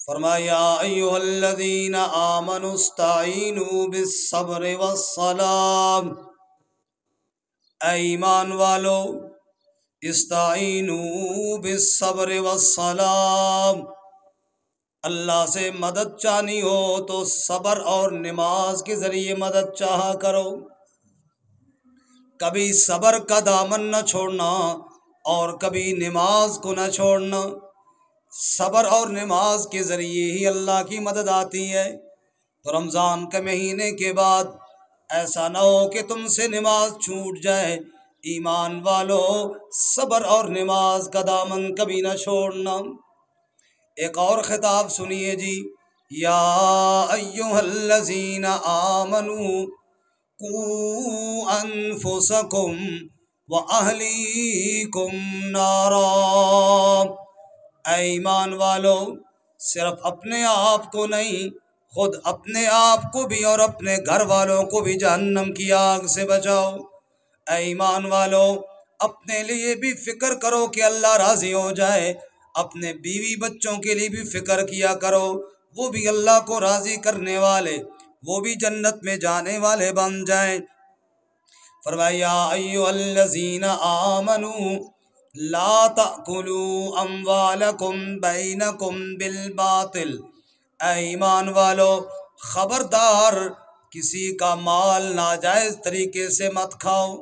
فرمایا ایھا الذین آمنوا استعینوا بالصبر والصلاۃ، اے ایمان والو استعینوا بالصبر والصلاۃ، اللہ سے مدد چاہنی ہو تو صبر اور نماز کے ذریعے مدد چاہا کرو۔ کبھی صبر کا دامن نہ چھوڑنا اور کبھی نماز کو نہ چھوڑنا۔ صبر اور نماز کے ذریعے ہی اللہ کی مدد آتی ہے۔ تو رمضان کے مہینے کے بعد ایسا نہ ہو کہ تم سے نماز چھوٹ جائے۔ ایمان والو صبر اور نماز کا دامن کبھی نہ چھوڑنا۔ ایک اور خطاب سنیے جی، یا ایھا الذین آمنوا قوا انفسکم واہلیکم نارا، اے ایمان والو صرف اپنے آپ کو نہیں، خود اپنے آپ کو بھی اور اپنے گھر والوں کو بھی جہنم کی آگ سے بچاؤ۔ اے ایمان والو اپنے لیے بھی فکر کرو کہ اللہ راضی ہو جائے، اپنے بیوی بچوں کے لیے بھی فکر کیا کرو، وہ بھی اللہ کو راضی کرنے والے، وہ بھی جنت میں جانے والے بن جائیں۔ فرمایا ایھا الذین آمنوا لا تأکلوا اموالکم بینکم بالباطل، اے ایمان والو خبردار کسی کا مال ناجائز طریقے سے مت کھاؤ۔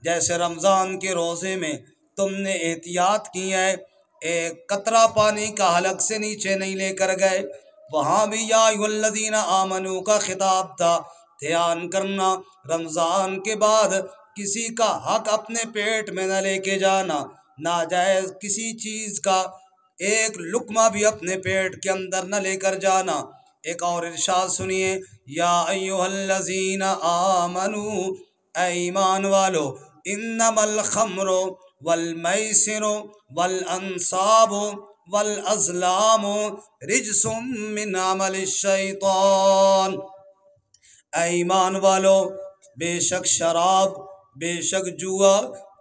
جیسے رمضان کے روزے میں تم نے احتیاط کی ہے، ایک قطرہ پانی کا حلق سے نیچے نہیں لے کر گئے، وہاں بھی یا ایھا الذین آمنوا کا خطاب تھا۔ دھیان کرنا، رمضان کے بعد کسی کا حق اپنے پیٹ میں نہ لے کے جانا، ناجائز کسی چیز کا ایک لقمہ بھی اپنے پیٹ کے اندر نہ لے کر جانا۔ ایک اور ارشاد سنیے، یا ایھا الذین آمنوا، اے ایمان والو انما الخمر والمیسر والانصاب والازلام رجس من عمل الشیطان، اے ایمان والو بے شک شراب، بے شک جوا،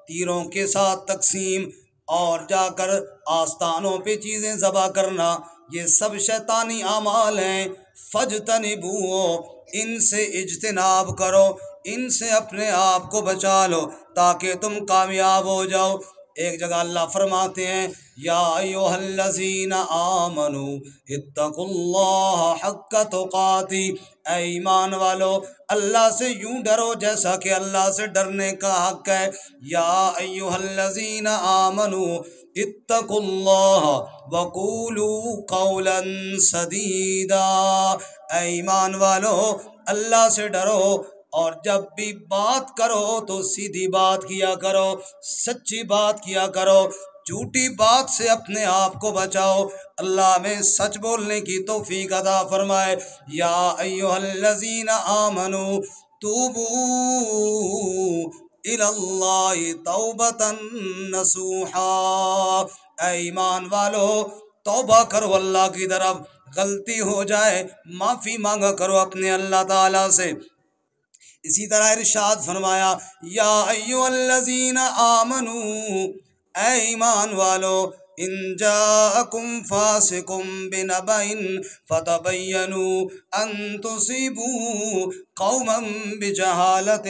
تیروں کے ساتھ تقسیم اور جا کر آستانوں پہ چیزیں ذبح کرنا، یہ سب شیطانی اعمال ہیں۔ فاجتنبوہ، ان سے اجتناب کرو، ان سے اپنے آپ کو بچا لو تاکہ تم کامیاب ہو جاؤ۔ ایک جگہ اللہ فرماتے ہیں، یا ایھا الذین آمنوا اتقوا اللہ حق تقاتہ، اے ایمان والو اللہ سے یوں ڈرو جیسا کہ اللہ سے ڈرنے کا حق ہے۔ یا ایھا الذین آمنوا اتقوا اللہ وقولوا قولا سدیدا، اے ایمان والو اللہ سے ڈرو اور جب بھی بات کرو تو سیدھی بات کیا کرو، سچی بات کیا کرو، جھوٹی بات سے اپنے آپ کو بچاؤ۔ اللہ میں سچ بولنے کی توفیق عطا فرمائے۔ یا ایھا الذین آمنوا توبوا الی اللہ توبۃ نصوحا، اے ایمان والو توبہ کرو اللہ کی طرف، غلطی ہو جائے معافی مانگا کرو اپنے اللہ تعالیٰ سے۔ اسی طرح ارشاد فرمایا، یا ایھا الذین آمنوا، اے ایمان والو ان جاءکم فاسق بنبأ فتبینوا ان تصیبوا قوما بجہالۃ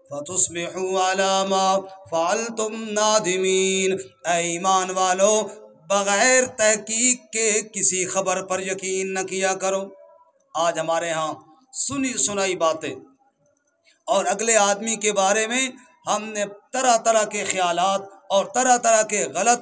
فتصبحوا علی ما فعلتم نادمین، اے ایمان والو بغیر تحقیق کے کسی خبر پر یقین نہ کیا کرو۔ آج ہمارے ہاں سنی سنائی باتیں اور اگلے آدمی کے بارے میں ہم نے طرح طرح کے خیالات اور طرح طرح کے غلط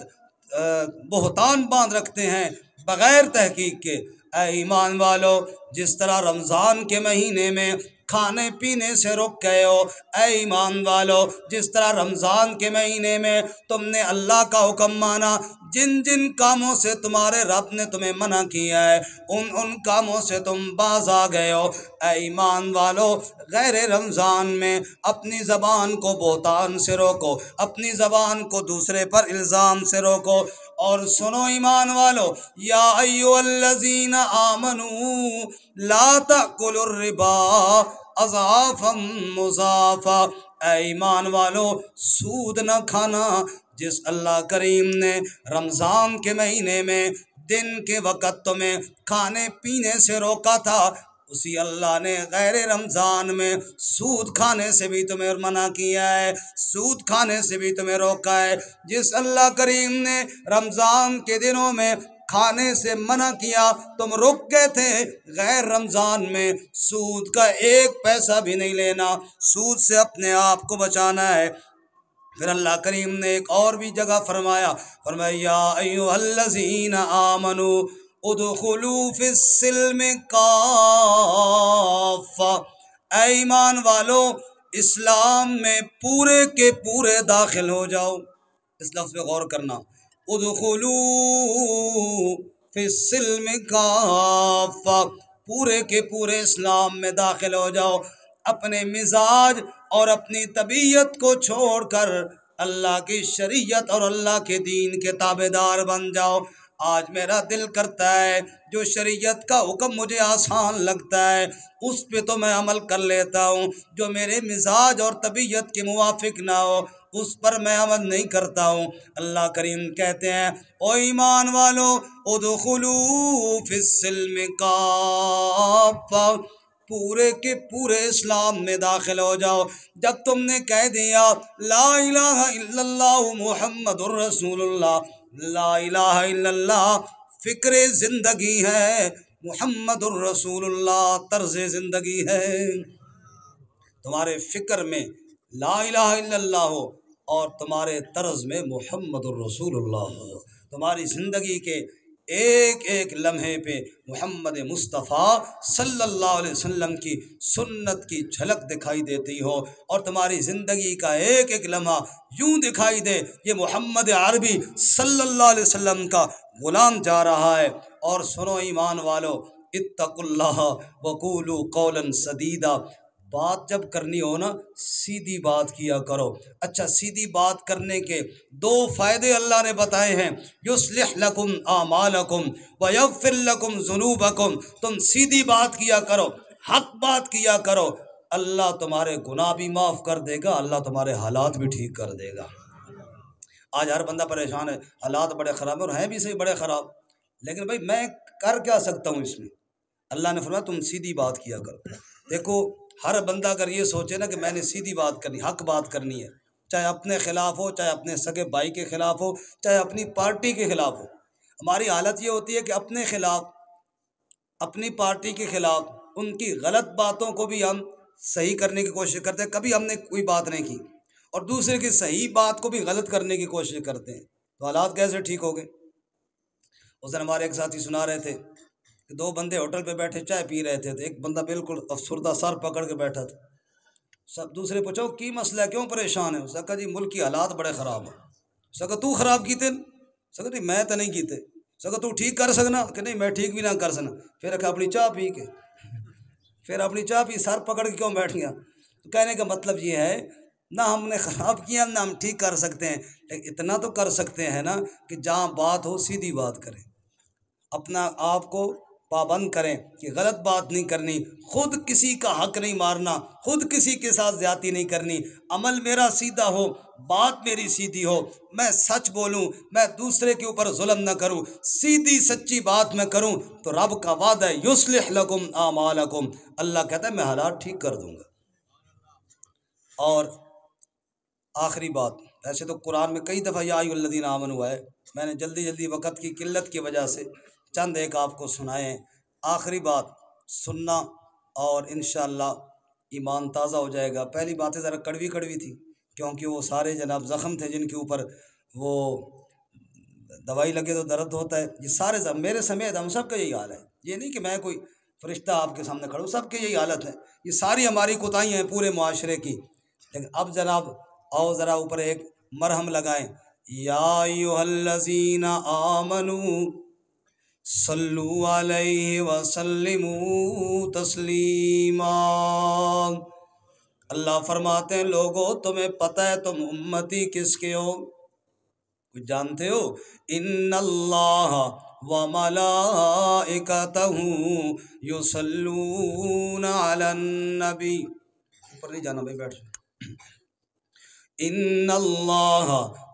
بہتان باندھ رکھتے ہیں بغیر تحقیق کے۔ اے ایمان والو جس طرح رمضان کے مہینے میں کھانے پینے سے رک گئے ہو، اے ایمان والو جس طرح رمضان کے مہینے میں تم نے اللہ کا حکم مانا، جن جن کاموں سے تمہارے رب نے تمہیں منع کیا ہے ان کاموں سے تم باز آ گئے ہو۔ اے ایمان والو غیر رمضان میں اپنی زبان کو بہتان سے روکو، اپنی زبان کو دوسرے پر الزام سے روکو۔ اور سنو ایمان والو، یا ایھا الذین آمنوا لا تأکلوا الربا اضعافا مضاعفا، اے ایمان والو سود نہ کھانا جس اللہ کریم نے رمضان کے مہینے میں دن کے وقت تمہیں کھانے پینے سے روکا تھا، اسی اللہ نے غیر رمضان میں سود کھانے سے بھی تمہیں منع کیا ہے، سود کھانے سے بھی تمہیں روکا ہے۔ جس اللہ کریم نے رمضان کے دنوں میں کھانے سے منع کیا، تم رک گئے تھے، غیر رمضان میں سود کا ایک پیسہ بھی نہیں لینا، سود سے اپنے آپ کو بچانا ہے۔ پھر اللہ کریم نے ایک اور بھی جگہ فرمایا یا ایھا الذین آمنوا ادخلوا فی السلم کافہ، اے ایمان والو اسلام میں پورے کے پورے داخل ہو جاؤ۔ اس لفظ پہ غور کرنا، ادخلوا فی السلم کافہ، پورے کے پورے اسلام میں داخل ہو جاؤ، اپنے مزاج اور اپنی طبیعت کو چھوڑ کر اللہ کی شریعت اور اللہ کے دین کے تابع دار بن جاؤ۔ آج میرا دل کرتا ہے جو شریعت کا حکم مجھے آسان لگتا ہے اس پہ تو میں عمل کر لیتا ہوں، جو میرے مزاج اور طبیعت کے موافق نہ ہو اس پر میں عمل نہیں کرتا ہوں۔ اللہ کریم کہتے ہیں او ایمان والو ادخلوا فی السلم کافہ، پورے کے پورے اسلام میں داخل ہو جاؤ۔ جب تم نے کہہ دیا لا الہ الا اللہ محمد الرسول اللہ، لا الہ الا اللہ فکر زندگی ہے، محمد الرسول اللہ طرز زندگی ہے۔ تمہارے فکر میں لا الہ الا اللہ ہو اور تمہارے طرز میں محمد الرسول اللہ ہو، تمہاری زندگی کے ایک ایک لمحے پہ محمد مصطفیٰ صلی اللہ علیہ وسلم کی سنت کی جھلک دکھائی دیتی ہو، اور تمہاری زندگی کا ایک ایک لمحہ یوں دکھائی دے یہ محمد عربی صلی اللہ علیہ وسلم کا غلام جا رہا ہے۔ اور سنو ایمان والو اتقوا اللہ وقولوا قولا سدیدا، بات جب کرنی ہو نا سیدھی بات کیا کرو۔ اچھا، سیدھی بات کرنے کے دو فائدے اللہ نے بتائے ہیں، یصلح لکم اعمالکم ویغفر لکم ذنوبکم، تم سیدھی بات کیا کرو، حق بات کیا کرو، اللہ تمہارے گناہ بھی معاف کر دے گا، اللہ تمہارے حالات بھی ٹھیک کر دے گا۔ آج ہر بندہ پریشان ہے، حالات بڑے خراب ہیں، اور ہیں بھی صحیح بڑے خراب، لیکن بھائی میں کر کیا سکتا ہوں اس میں؟ اللہ نے فرمایا تم سیدھی بات کیا کرو۔ دیکھو ہر بندہ اگر یہ سوچے نا کہ میں نے سیدھی بات کرنی، حق بات کرنی ہے، چاہے اپنے خلاف ہو، چاہے اپنے سگے بھائی کے خلاف ہو، چاہے اپنی پارٹی کے خلاف ہو، ہماری حالت یہ ہوتی ہے کہ اپنے خلاف، اپنی پارٹی کے خلاف ان کی غلط باتوں کو بھی ہم صحیح کرنے کی کوشش کرتے ہیں، کبھی ہم نے کوئی بات نہیں کی، اور دوسرے کی صحیح بات کو بھی غلط کرنے کی کوشش کرتے ہیں، تو حالات کیسے ٹھیک ہو گئے؟ اس دن ہمارے ایک ساتھی سنا رہے تھے کہ دو بندے ہوٹل پہ بیٹھے چائے پی رہے تھے، تو ایک بندہ بالکل افسردہ سر پکڑ کے بیٹھا تھا، سب دوسرے پوچھو کی مسئلہ ہے، کیوں پریشان ہے؟ اس نے کہا جی ملک کی حالات بڑے خراب ہیں۔ اس نے کہا تو خراب کیتے؟ اس نے کہا نہیں میں تو نہیں کیتے۔ اس نے کہا تو ٹھیک کر سکنا؟ کہ نہیں میں ٹھیک بھی نہ کر سکنا۔ پھر رکھا اپنی چائے پی کے، پھر اپنی چائے پی، سر پکڑ کے کیوں بیٹھ گیا؟ تو کہنے کا مطلب یہ ہے نہ ہم نے خراب کیا نہ ہم ٹھیک کر سکتے ہیں، لیکن اتنا تو کر سکتے ہیں نا کہ جہاں بات ہو سیدھی بات کریں، اپنا آپ کو پابند کریں کہ غلط بات نہیں کرنی، خود کسی کا حق نہیں مارنا، خود کسی کے ساتھ زیادتی نہیں کرنی، عمل میرا سیدھا ہو، بات میری سیدھی ہو، میں سچ بولوں، میں دوسرے کے اوپر ظلم نہ کروں، سیدھی سچی بات میں کروں، تو رب کا وعدہ ہے یصلح لکم اعمالکم، اللہ کہتا ہے میں حالات ٹھیک کر دوں گا۔ اور آخری بات، ایسے تو قرآن میں کئی دفعہ یا ایھا الذین آمنوا ہے، میں نے جلدی وقت کی قلت کی وجہ سے چند ایک آپ کو سنائے۔ آخری بات سننا اور انشاءاللہ ایمان تازہ ہو جائے گا۔ پہلی باتیں ذرا کڑوی تھی کیونکہ وہ سارے جناب زخم تھے جن کے اوپر وہ دوائی لگے تو درد ہوتا ہے، یہ سارے زخم میرے سمیت ہم سب کا یہی حال ہے، یہ نہیں کہ میں کوئی فرشتہ آپ کے سامنے کھڑا ہوں، سب کے یہی حالت ہے، یہ ساری ہماری کوتاہیاں ہیں پورے معاشرے کی۔ لیکن اب جناب آؤ ذرا اوپر ایک مرہم لگائیں، یا ایھا الذین آمنوا صلو علیہ وسلموا تسلیما۔ اللہ فرماتے ہیں لوگو تمہیں پتہ ہے تم امتی کس کے ہو؟ کچھ جانتے ہو؟ ان اللہ وملائکتہ یصلون علی النبی، اوپر نہیں جانا بھائی بیٹھ، ان اللہ